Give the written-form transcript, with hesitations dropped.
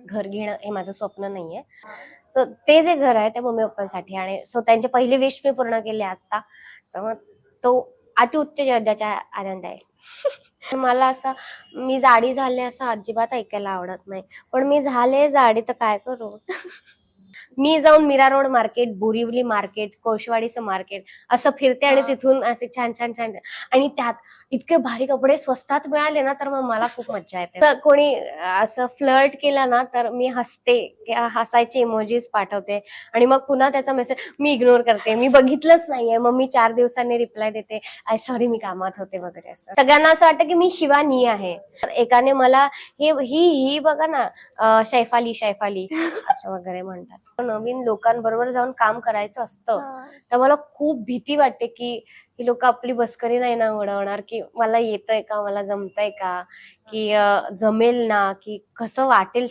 घर घेणं हे माझं स्वप्न नाहीये. सो ते जे घर आहे ते मम्मी पप्पांसाठी आणि सो त्यांचे पहिले विश मी पूर्ण केले आता. सो मग तो अतिउच्च दर्जाचा आनंद आहे. मला असं मी जाडी झाले असं अजिबात ऐकायला आवडत नाही, पण मी झाले जाडी तर काय करू. मी जाऊन Mira road market, Borivali market, कोळशेवाडीचं मार्केट असं फिरते आणि तिथून असे छान छान छान आणि त्यात इतके भारी कपडे स्वस्तात मिळाले ना तर मग मला खूप मज्जा येते. तर कोणी असं फ्लर्ट केला ना तर मी हसते, हसायचे इमोजीस पाठवते आणि मग पुन्हा त्याचा मेसेज मी इग्नोर करते, मी बघितलंच नाहीये. मग मी 4 दिवसांनी रिप्लाय देते, आय सॉरी मी कामात होते वगैरे. असं सगळ्यांना असं वाटतं की मी शिवानी आहे. तर एकाने मला ही बघा ना शैफाली शैफाली असं वगैरे म्हणतात. नवीन लोकांबरोबर जाऊन काम करायचं असतं तर मला खूप भीती वाटते की ही लोक आपली बसकरी नाही ना उडवणार, की मला येतंय का, मला जमतंय का, की जमेल ना, की कसं वाटेल